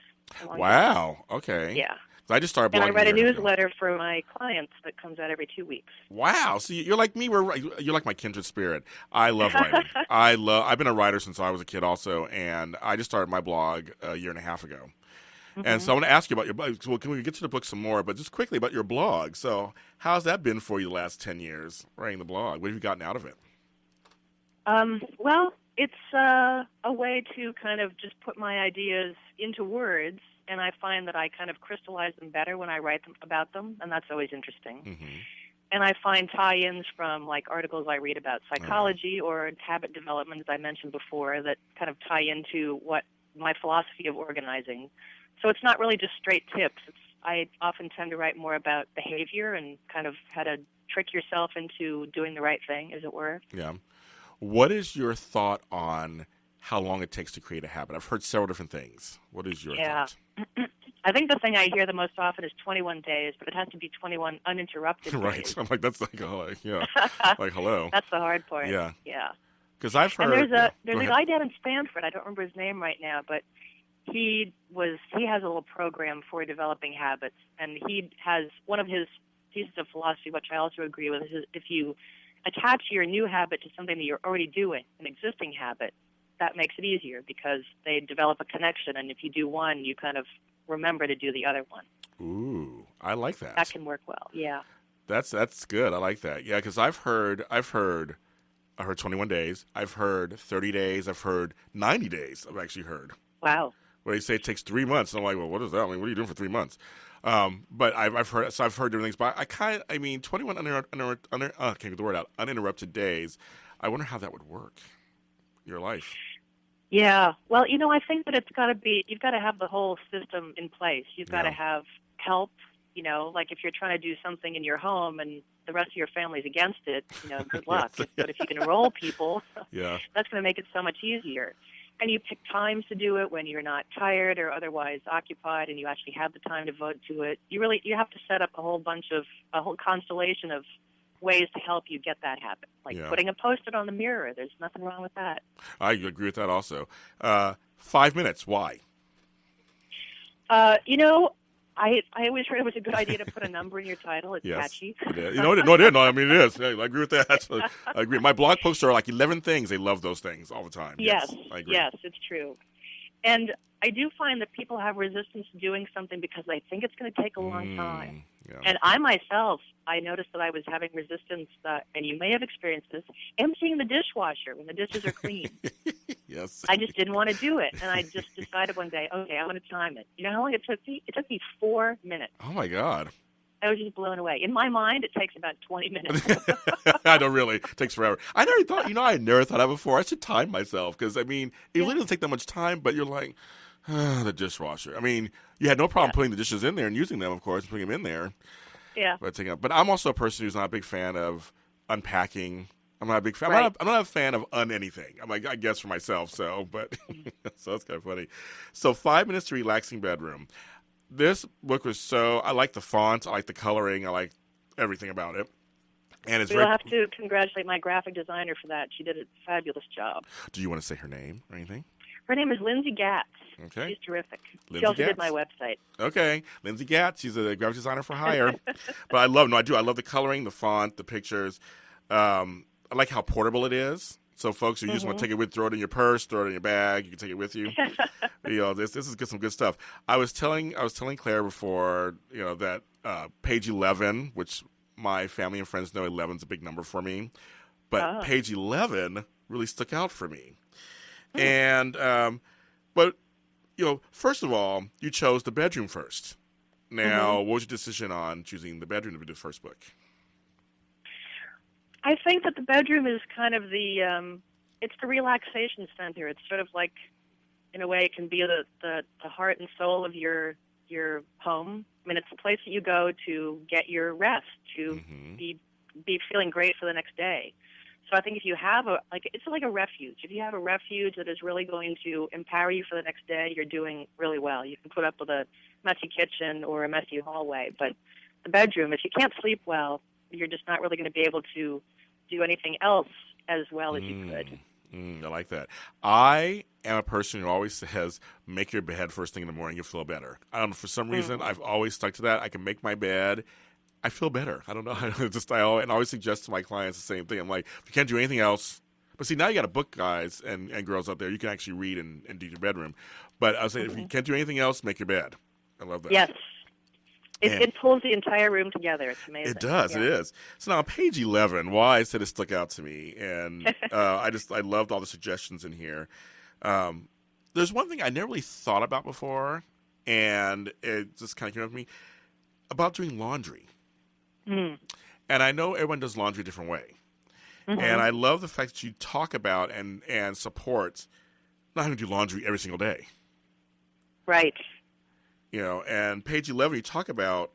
Wow. Okay. Yeah. I just started blogging. And I write a newsletter for my clients that comes out every 2 weeks. Wow. So you're like me. You're like my kindred spirit. I love writing. I've been a writer since I was a kid also, and I just started my blog a year and a half ago. Mm-hmm. And so I want to ask you about your blog. Well, can we get to the book some more? But just quickly about your blog. So how's that been for you the last 10 years, writing the blog? What have you gotten out of it? Well, it's a way to kind of just put my ideas into words, and I find that I kind of crystallize them better when I write about them, and that's always interesting. Mm-hmm. And I find tie-ins from like articles I read about psychology or habit development, as I mentioned before, that kind of tie into what my philosophy of organizing. So it's not really just straight tips. I often tend to write more about behavior and kind of how to trick yourself into doing the right thing, as it were. Yeah. What is your thought on how long it takes to create a habit? I've heard several different things. What is your thought? I think the thing I hear the most often is 21 days, but it has to be 21 uninterrupted days. Right. I'm like, that's like, yeah, like, hello. That's the hard part. Yeah. Yeah. Because I've heard. And there's a guy down in Stanford. I don't remember his name right now, but he has a little program for developing habits, and he has one of his pieces of philosophy, which I also agree with, is if you attach your new habit to something that you're already doing, an existing habit, that makes it easier because they develop a connection, and if you do one, you kind of remember to do the other one. Ooh, I like that. That can work well. Yeah. That's good. I like that. Yeah, because I've heard 21 days. I've heard 30 days. I've heard 90 days. I've actually heard. Wow. Where they say it takes 3 months. And I'm like, well, what does that mean? What are you doing for 3 months? But I've heard different things. But 21 can't get the word out. Uninterrupted days. I wonder how that would work in your life. Yeah. Well, I think that you've got to have the whole system in place. You've got to have help, like if you're trying to do something in your home and the rest of your family's against it, good luck. Yes. But if you can enroll people, yeah, that's going to make it so much easier. And you pick times to do it when you're not tired or otherwise occupied, and you actually have the time to devote to it. You have to set up a whole constellation of ways to help you get that habit, like putting a Post-it on the mirror. There's nothing wrong with that. I agree with that also. 5 minutes, why? I always heard it was a good idea to put a number in your title. It's catchy. It is. No, it is. No, I mean, it is. I agree with that. So, I agree. My blog posts are like 11 things. They love those things all the time. Yes, I agree. Yes, it's true. And I do find that people have resistance to doing something because they think it's going to take a long time. Yeah. And I myself, I noticed that I was having resistance, and you may have experienced this, emptying the dishwasher when the dishes are clean. Yes. I just didn't want to do it, and I just decided one day, okay, I'm going to time it. You know how long it took me? It took me 4 minutes. Oh, my God. I was just blown away. In my mind, it takes about 20 minutes. I don't really. It takes forever. I never thought, I never thought of it before. I should time myself because, it really doesn't take that much time, but you're like, the dishwasher. You had no problem putting the dishes in there and using them, of course, putting them in there. Yeah. But I'm also a person who's not a big fan of unpacking. I'm not a big fan. Right. I'm not a fan of anything. I guess for myself. So that's kind of funny. So 5 minutes to relaxing bedroom. This book was I like the font. I like the coloring. I like everything about it. And it's We'll have to congratulate my graphic designer for that. She did a fabulous job. Do you want to say her name or anything? Her name is Lindsay Gatz. Okay. She's terrific. Lindsay She also Gatz. did my website. Okay. Lindsay Gatz. She's a graphic designer for hire. But I love the coloring, the font, the pictures. I like how portable it is. So folks who just want to take it throw it in your purse, throw it in your bag, you can take it with you. This is some good stuff. I was telling Claire before, that page 11, which my family and friends know 11's a big number for me, but page 11 really stuck out for me. And but first of all, you chose the bedroom first. Now, what was your decision on choosing the bedroom to be the first book? I think that the bedroom is kind of it's the relaxation center. It's sort of like, in a way, it can be the heart and soul of your home. It's the place that you go to get your rest, to be feeling great for the next day. So I think if you have it's like a refuge. If you have a refuge that is really going to empower you for the next day, you're doing really well. You can put up with a messy kitchen or a messy hallway, but the bedroom, if you can't sleep well, you're just not really going to be able to do anything else as well as you could. I like that. I am a person who always says, make your bed first thing in the morning, you'll feel better. I don't know, for some reason, I've always stuck to that. I can make my bed, I feel better. I don't know. I always suggest to my clients the same thing. I'm like, if you can't do anything else, but see, now you got a book, guys and girls out there, you can actually read and do your bedroom. But I was saying, if you can't do anything else, make your bed. I love that. Yes. It pulls the entire room together. It's amazing. It does. Yeah. It is. So now on page 11, why I said it stuck out to me, and I loved all the suggestions in here. There's one thing I never really thought about before, and it just kind of came up to me, about doing laundry. And I know everyone does laundry a different way. And I love the fact that you talk about and support not having to do laundry every single day. Right. And page 11, you talk about,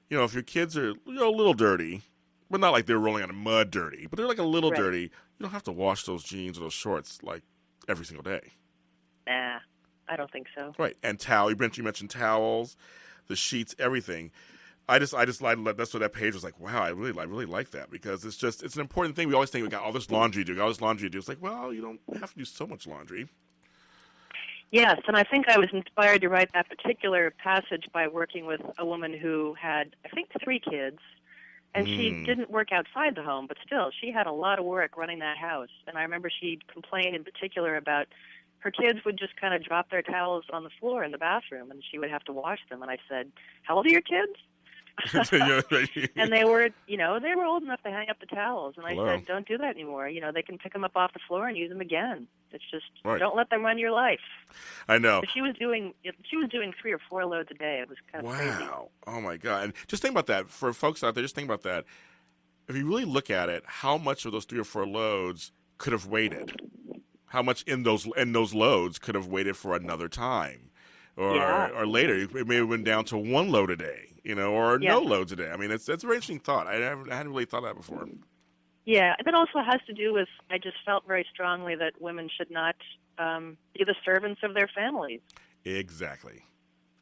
if your kids are a little dirty, but not like they're rolling on a mud dirty, but they're like a little dirty, you don't have to wash those jeans or those shorts like every single day. Nah, I don't think so. Right. And you mentioned towels, the sheets, everything. I just that's what that page was like. Wow, I really like that, because it's an important thing. We always think we got all this laundry to do, It's like, well, you don't have to do so much laundry. Yes, and I think I was inspired to write that particular passage by working with a woman who had, I think, 3 kids, and she didn't work outside the home, but still, she had a lot of work running that house. And I remember she complained in particular about her kids would just kind of drop their towels on the floor in the bathroom, and she would have to wash them. And I said, "How old are your kids?" And they were old enough to hang up the towels. And I said, don't do that anymore. They can pick them up off the floor and use them again. It's just, don't let them run your life. I know. But she was doing 3 or 4 loads a day. It was kind of crazy. Wow. Oh my God. And just think about that. For folks out there, just think about that. If you really look at it, how much of those 3 or 4 loads could have waited? How much in those loads could have waited for another time? Or later, it may have been down to 1 load a day, or no loads a day. I mean, that's a very interesting thought. I hadn't really thought that before. Yeah, and it also has to do with, I just felt very strongly that women should not be the servants of their families. Exactly.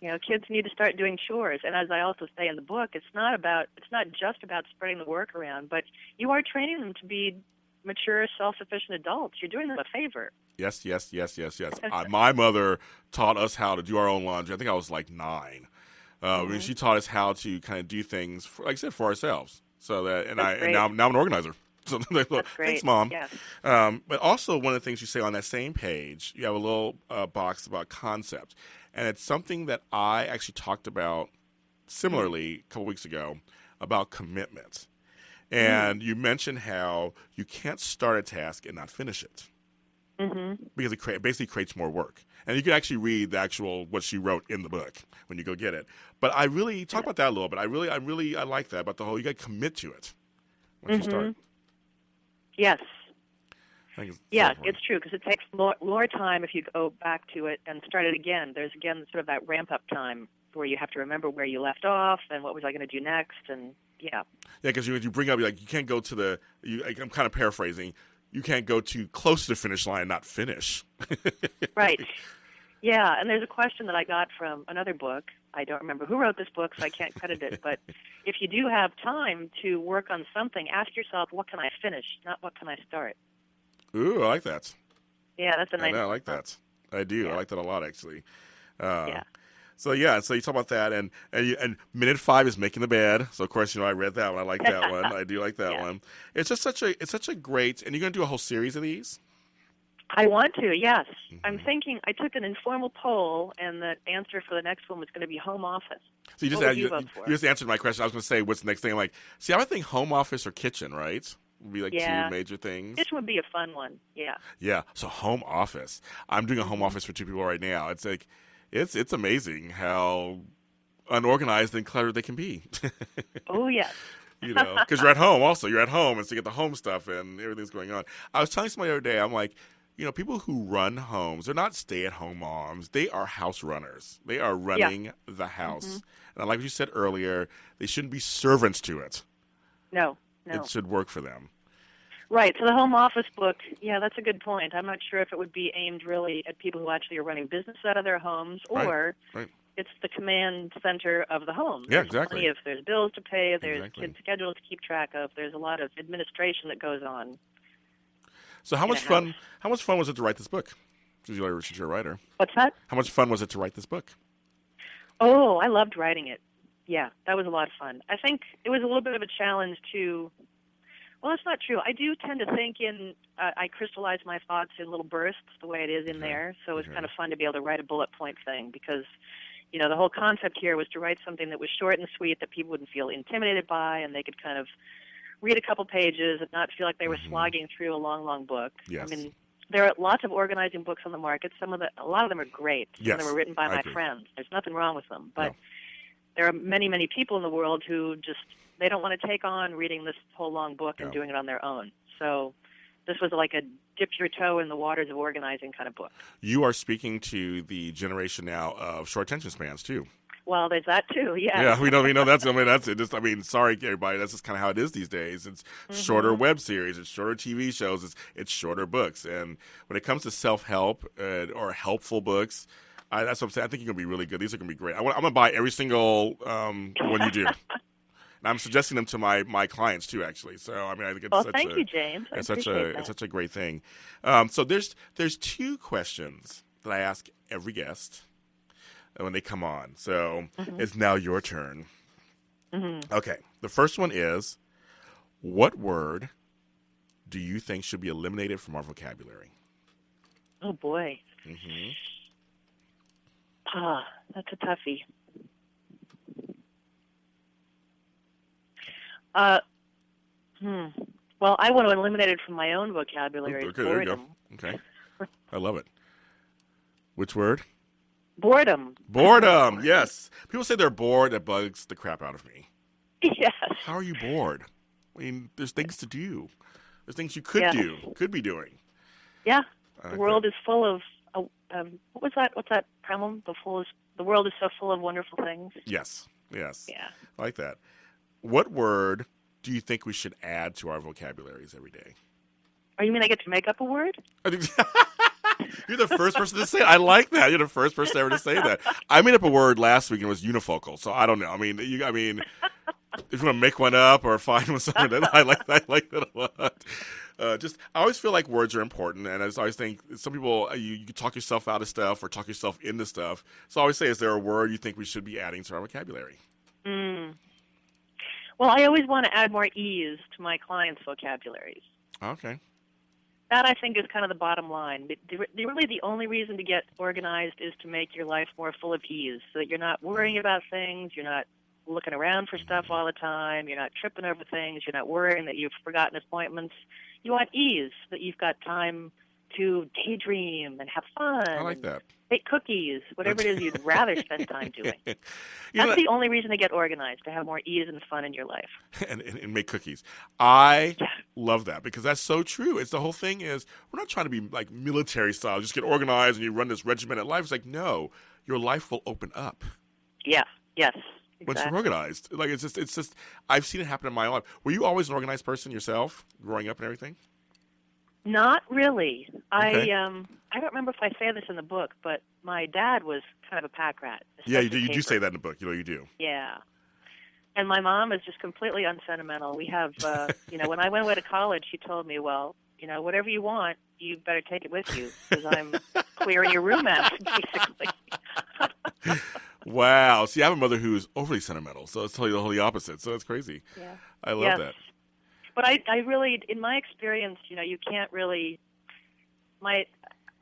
Kids need to start doing chores. And as I also say in the book, it's not just about spreading the work around, but you are training them to be mature, self-sufficient adults. You're doing them a favor. Yes. My mother taught us how to do our own laundry. I think I was like 9. When she taught us how to kind of do things, like I said, for ourselves. So that, now I'm an organizer. So thanks, Mom. Yes. But also, one of the things you say on that same page, you have a little box about concept, and it's something that I actually talked about similarly a couple weeks ago about commitment. And you mentioned how you can't start a task and not finish it. Because it basically creates more work. And you can actually read what she wrote in the book when you go get it. But I really talk about that a little bit. I like that about the whole, you got to commit to it once you start. Yes. It's it's true, because it takes more time if you go back to it and start it again. There's, again, sort of that ramp-up time where you have to remember where you left off and what was I going to do next, and yeah, because you bring up, you can't go to I'm kind of paraphrasing, you can't go too close to the finish line and not finish. Right. Yeah, and there's a question that I got from another book. I don't remember who wrote this book, so I can't credit it, but if you do have time to work on something, ask yourself, what can I finish, not what can I start? Ooh, I like that. Yeah, that's a nice I like that. I do. Yeah. I like that a lot, actually. Yeah. So you talk about that, and minute 5 is making the bed. So of course, I read that one. I like that one. I do like that one. It's just such a great. And you're going to do a whole series of these? I want to. Yes, I'm thinking. I took an informal poll, and the answer for the next one was going to be home office. So you just answered my question. I was going to say, what's the next thing? I'm like, see, I would think home office or kitchen, right? Would be like 2 major things. Kitchen would be a fun one. Yeah. Yeah. So home office. I'm doing a home office for 2 people right now. It's like. It's amazing how unorganized and cluttered they can be. Oh, yes. Because you're at home also. You're at home, and so you get the home stuff and everything's going on. I was telling somebody the other day, I'm like, people who run homes, they're not stay-at-home moms. They are house runners. They are running the house. And like you said earlier, they shouldn't be servants to it. No. It should work for them. Right. So the home office book, that's a good point. I'm not sure if it would be aimed really at people who actually are running business out of their homes, or it's the command center of the home. Yeah, exactly. If there's bills to pay, there's kids' schedules to keep track of, there's a lot of administration that goes on. So how much fun was it to write this book? Since you're a writer. What's that? How much fun was it to write this book? Oh, I loved writing it. Yeah, that was a lot of fun. I think it was a little bit of a challenge to. Well, that's not true. I do tend to think I crystallize my thoughts in little bursts the way it is in there. So it's kind of fun to be able to write a bullet point thing because, the whole concept here was to write something that was short and sweet that people wouldn't feel intimidated by and they could kind of read a couple pages and not feel like they were slogging through a long, long book. Yes. I mean, there are lots of organizing books on the market. A lot of them are great. Some of them are written by my friends. There's nothing wrong with them. But there are many, many people in the world who they don't want to take on reading this whole long book and doing it on their own. So this was like a dip your toe in the waters of organizing kind of book. You are speaking to the generation now of short attention spans, too. Well, there's that, too, yeah. Yeah, we know that's it. Sorry, everybody, that's just kind of how it is these days. It's shorter web series, it's shorter TV shows, it's shorter books. And when it comes to self-help or helpful books, that's what I'm saying. I think you're going to be really good. These are going to be great. I'm going to buy every single one you do. And I'm suggesting them to my clients too, actually. So I mean, I think it's thank you, James. It's such a great thing. So there's two questions that I ask every guest when they come on. So it's now your turn. Okay, the first one is, what word do you think should be eliminated from our vocabulary? Oh boy. That's a toughie. Well, I want to eliminate it from my own vocabulary. Okay, there you go. Okay. I love it. Which word? Boredom. Boredom, yes. People say they're bored. That bugs the crap out of me. Yes. How are you bored? I mean, there's things to do. There's things you could be doing. Yeah. The world is full of, what was that? What's that problem? The world is so full of wonderful things. Yes. Yeah. I like that. What word do you think we should add to our vocabularies every day? Oh, you mean I get to make up a word? You're the first person to say it. I like that. You're the first person ever to say that. I made up a word last week and it was unifocal, so I don't know. I mean, if you want to make one up or find something, I like that a lot. I always feel like words are important, and I always think some people, you can talk yourself out of stuff or talk yourself into stuff. So I always say, is there a word you think we should be adding to our vocabulary? Well, I always want to add more ease to my clients' vocabularies. Okay. That, I think, is kind of the bottom line. Really, the only reason to get organized is to make your life more full of ease, so that you're not worrying about things, you're not looking around for stuff all the time, you're not tripping over things, you're not worrying that you've forgotten appointments. You want ease, so that you've got time to daydream and have fun. I like that. Bake cookies, whatever it is you'd rather spend time doing. That's the only reason to get organized, to have more ease and fun in your life. And make cookies. I love that because that's so true. It's the whole thing is we're not trying to be like military style, just get organized and you run this regimented life. It's like, no, your life will open up. Yeah, yes. Exactly. Once you're organized. Like it's just I've seen it happen in my life. Were you always an organized person yourself, growing up and everything? Not really. Okay. I don't remember if I say this in the book, but my dad was kind of a pack rat. Yeah, you do say that in the book. You do. Yeah. And my mom is just completely unsentimental. We have, when I went away to college, she told me, well, whatever you want, you better take it with you because I'm clearing your room out, basically. Wow. See, I have a mother who's overly sentimental, so it's totally the opposite. So it's crazy. Yeah. I love that. But I really, in my experience, you can't really,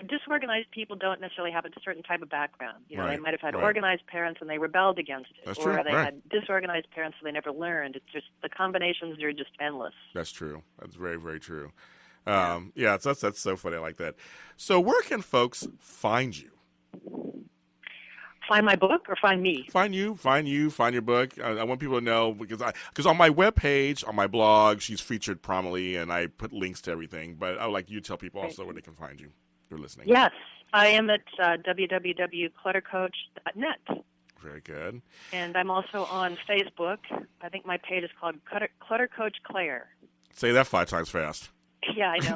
disorganized people don't necessarily have a certain type of background. They might have had organized parents and they rebelled against it. That's or true. They had disorganized parents so they never learned. It's just, the combinations are just endless. That's true. That's very, very true. That's so funny. I like that. So where can folks find you? Find my book or find me? Find you, find your book. I want people to know because on my webpage, on my blog, she's featured prominently, and I put links to everything. But I would like you to tell people also where they can find you. They're listening. Yes, I am at www.cluttercoach.net. Very good. And I'm also on Facebook. I think my page is called Clutter Coach Claire. Say that 5 times fast. Yeah, I know.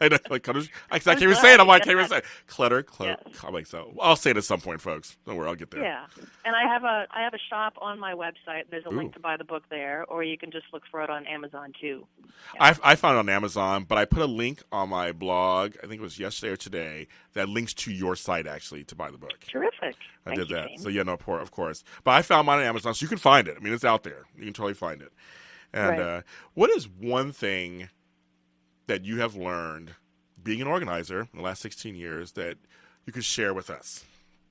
I know. Like, I can't even say it. I'm like, I can't even say it. Clutter. Yes. I'm like, so I'll say it at some point, folks. Don't worry, I'll get there. Yeah, and I have a shop on my website. There's a link to buy the book there, or you can just look for it on Amazon too. Yeah. I found it on Amazon, but I put a link on my blog. I think it was yesterday or today that links to your site actually to buy the book. Terrific. I did that. James. So yeah, no, of course. But I found mine on Amazon, so you can find it. I mean, it's out there. You can totally find it. And what is one thing that you have learned being an organizer in the last 16 years that you could share with us?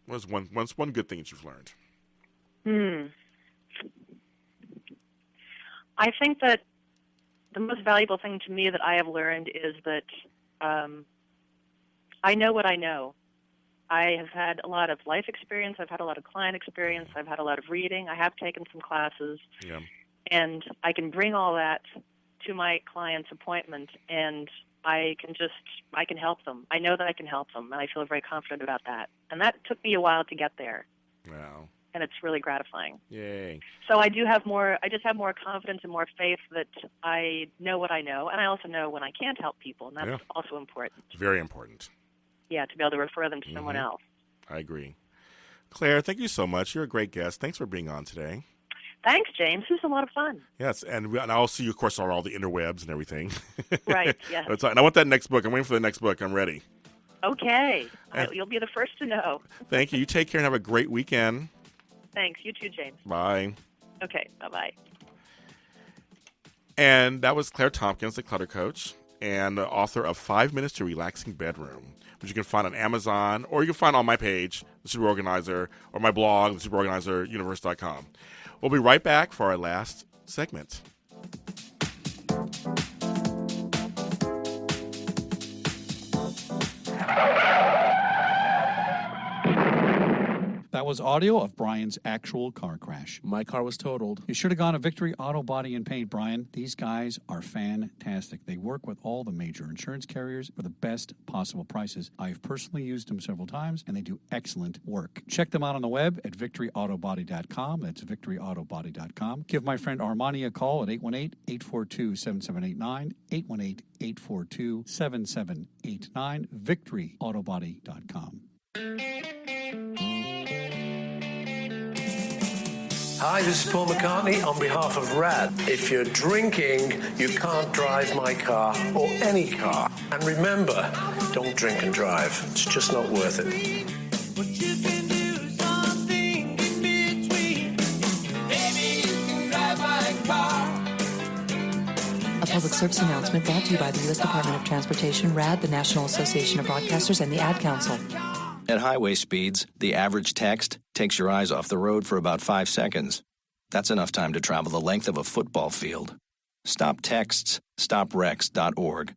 What's one good thing that you've learned? I think that the most valuable thing to me that I have learned is that I know what I know. I have had a lot of life experience. I've had a lot of client experience. I've had a lot of reading. I have taken some classes. Yeah. And I can bring all that to my client's appointment, and I can help them. I know that I can help them, and I feel very confident about that. And that took me a while to get there. Wow. And it's really gratifying. Yay. So I just have more confidence and more faith that I know what I know, and I also know when I can't help people, and that's also important. Very important. Yeah, to be able to refer them to someone else. I agree. Claire, thank you so much. You're a great guest. Thanks for being on today. Thanks, James. This was a lot of fun. Yes, and I'll see you, of course, on all the interwebs and everything. Right, yes. And I want that next book. I'm waiting for the next book. I'm ready. Okay. You'll be the first to know. Thank you. You take care and have a great weekend. Thanks. You too, James. Bye. Okay, bye-bye. And that was Claire Tompkins, the Clutter Coach, and the author of 5 Minutes to Relaxing Bedroom, which you can find on Amazon, or you can find on my page, The Super Organizer, or my blog, thesuperorganizeruniverse.com. We'll be right back for our last segment. That was audio of Brian's actual car crash. My car was totaled. You should have gone to Victory Auto Body and Paint, Brian. These guys are fantastic. They work with all the major insurance carriers for the best possible prices. I've personally used them several times, and they do excellent work. Check them out on the web at victoryautobody.com. That's victoryautobody.com. Give my friend Armani a call at 818-842-7789, 818-842-7789, victoryautobody.com. Hi, this is Paul McCartney on behalf of RAD. If you're drinking, you can't drive my car or any car. And remember, don't drink and drive. It's just not worth it. But you can do something in between. Maybe you can drive my car. A public service announcement brought to you by the U.S. Department of Transportation, RAD, the National Association of Broadcasters, and the Ad Council. At highway speeds, the average text takes your eyes off the road for about 5 seconds. That's enough time to travel the length of a football field. Stop texts, stopwrecks.org.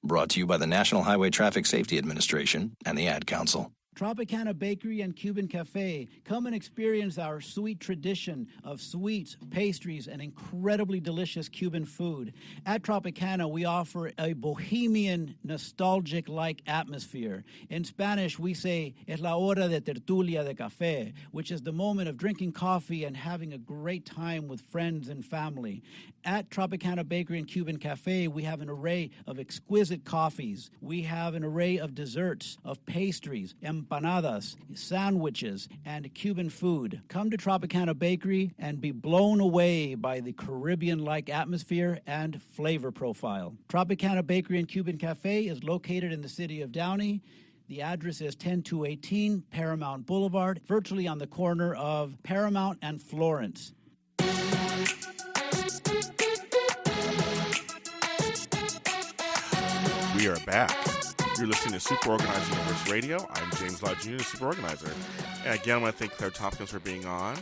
Brought to you by the National Highway Traffic Safety Administration and the Ad Council. Tropicana Bakery and Cuban Cafe. Come and experience our sweet tradition of sweets, pastries, and incredibly delicious Cuban food. At Tropicana, we offer a bohemian, nostalgic-like atmosphere. In Spanish, we say, es la hora de tertulia de café, which is the moment of drinking coffee and having a great time with friends and family. At Tropicana Bakery and Cuban Cafe, we have an array of exquisite coffees. We have an array of desserts, of pastries, empanadas, sandwiches, and Cuban food. Come to Tropicana Bakery and be blown away by the Caribbean-like atmosphere and flavor profile. Tropicana Bakery and Cuban Cafe is located in the city of Downey. The address is 10218 Paramount Boulevard, virtually on the corner of Paramount and Florence. We are back. You're listening to Super Organizer Universe Radio. I'm James Lott Jr., the Super Organizer. And again, I want to thank Claire Tompkins for being on.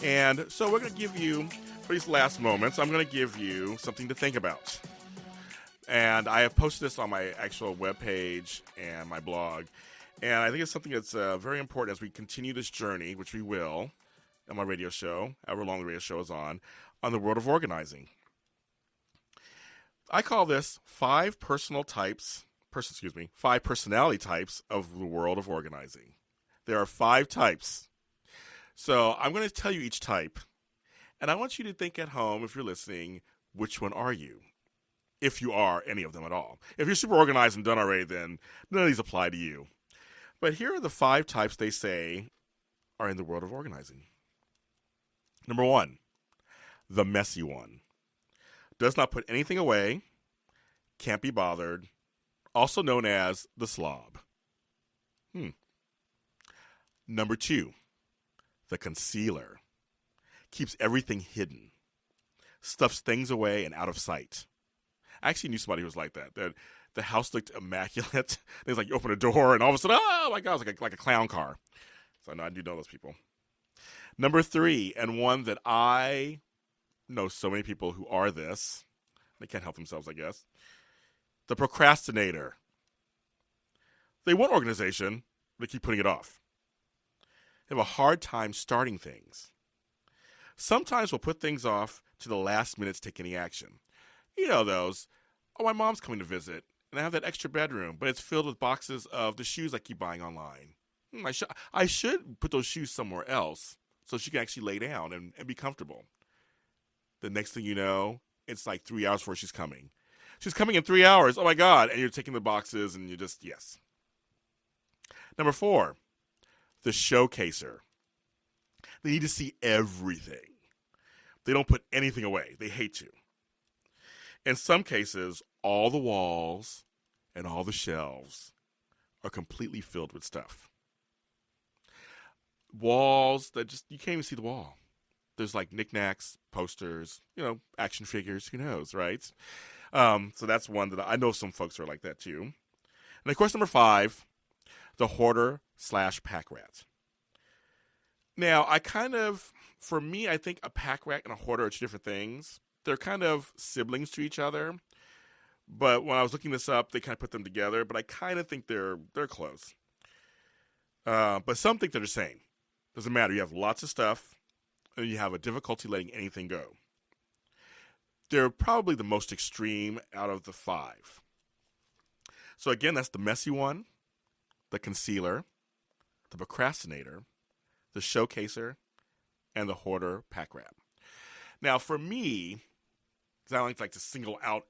And so we're going to give you, for these last moments, I'm going to give you something to think about. And I have posted this on my actual webpage and my blog. And I think it's something that's very important as we continue this journey, which we will, on my radio show, however long the radio show is on the world of organizing. I call this 5 personality types of the world of organizing. There are 5 types. So I'm going to tell you each type, and I want you to think at home, if you're listening, which one are you? if you are any of them at all. If you're super organized and done already, then none of these apply to you. But here are the 5 types they say are in the world of organizing. Number 1, the messy one. Does not put anything away, can't be bothered, also known as the slob. Number 2, the concealer. Keeps everything hidden. Stuffs things away and out of sight. I actually knew somebody who was like that. The house looked immaculate. It's like you open a door and all of a sudden, oh my God, it's like a clown car. So I do know those people. Number 3, and one that I know so many people who are this. They can't help themselves, I guess. The procrastinator. They want organization, but they keep putting it off. They have a hard time starting things. Sometimes we'll put things off to the last minute to take any action. You know those. Oh, my mom's coming to visit, and I have that extra bedroom, but it's filled with boxes of the shoes I keep buying online. I should put those shoes somewhere else so she can actually lay down and be comfortable. The next thing you know, it's like 3 hours before she's coming. She's coming in 3 hours. Oh, my God. And you're taking the boxes, and you just, yes. Number 4, the showcaser. They need to see everything. They don't put anything away. They hate to. In some cases, all the walls and all the shelves are completely filled with stuff. Walls that just, you can't even see the wall. There's like knickknacks, posters, action figures, who knows, right? So that's one that I know some folks are like that too. And of course, number 5, the hoarder/pack rat. Now, for me, I think a pack rat and a hoarder are 2 different things. They're kind of siblings to each other. But when I was looking this up, they kind of put them together. But I kind of think they're close. But some think they're the same. Doesn't matter. You have lots of stuff, and you have a difficulty letting anything go. They're probably the most extreme out of the 5. So again, that's the messy one, the concealer, the procrastinator, the showcaser, and the hoarder pack rat. Now, for me, because I don't like to single out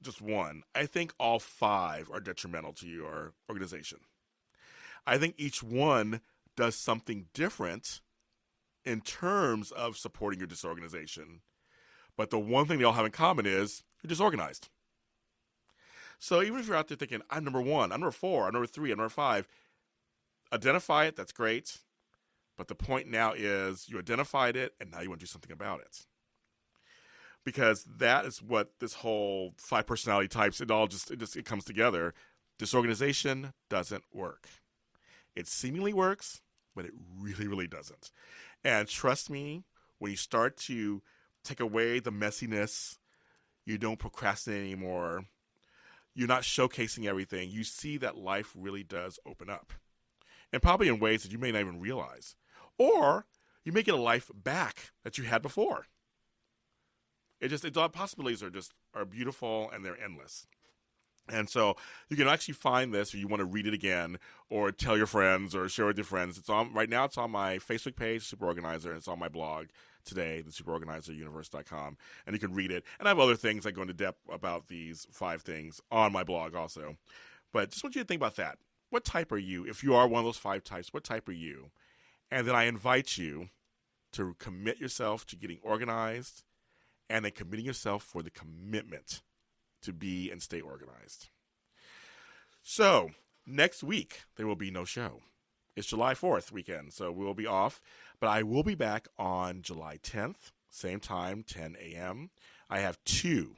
just one, I think all 5 are detrimental to your organization. I think each one does something different in terms of supporting your disorganization. But the one thing they all have in common is you're disorganized. So even if you're out there thinking, I'm number 1, I'm number 4, I'm number 3, I'm number 5, identify it, that's great. But the point now is you identified it, and now you want to do something about it. Because that is what this whole 5 personality types, it comes together. Disorganization doesn't work. It seemingly works, but it really, really doesn't. And trust me, when you start to take away the messiness, you don't procrastinate anymore, you're not showcasing everything, you see that life really does open up. And probably in ways that you may not even realize. Or you may get a life back that you had before. The possibilities are beautiful, and they're endless. And so you can actually find this, or you want to read it again, or tell your friends, or share with your friends. Right now it's on my Facebook page, Super Organizer, and it's on my blog today, thesuperorganizeruniverse.com, and you can read it. And I have other things that go into depth about these 5 things on my blog also. But just want you to think about that. What type are you? If you are one of those 5 types, what type are you? And then I invite you to commit yourself to getting organized, and then committing yourself for the commitment to be and stay organized. So next week, there will be no show. It's July 4th weekend, so we will be off. But I will be back on July 10th, same time, 10 a.m. I have two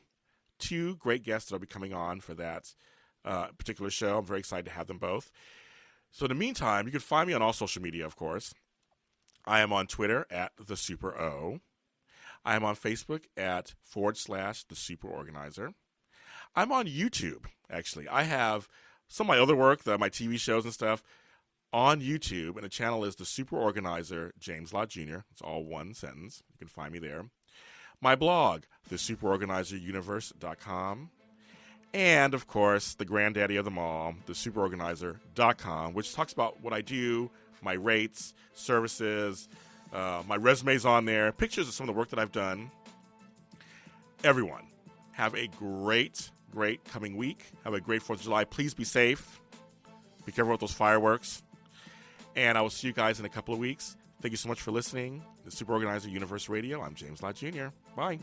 great guests that will be coming on for that particular show. I'm very excited to have them both. So in the meantime, you can find me on all social media, of course. I am on Twitter at @TheSuperO. I am on Facebook at /TheSuperOrganizer. I'm on YouTube, actually. I have some of my other work, my TV shows and stuff, on YouTube, and the channel is The Super Organizer James Lott Jr. It's all one sentence. You can find me there. My blog, thesuperorganizeruniverse.com. And, of course, the granddaddy of them all, thesuperorganizer.com, which talks about what I do, my rates, services, my resume's on there, pictures of some of the work that I've done. Everyone, Have a great coming week. Have a great 4th of July. Please be safe. Be careful with those fireworks. And I will see you guys in a couple of weeks. Thank you so much for listening. The Super Organizer Universe Radio. I'm James Lott Jr. Bye.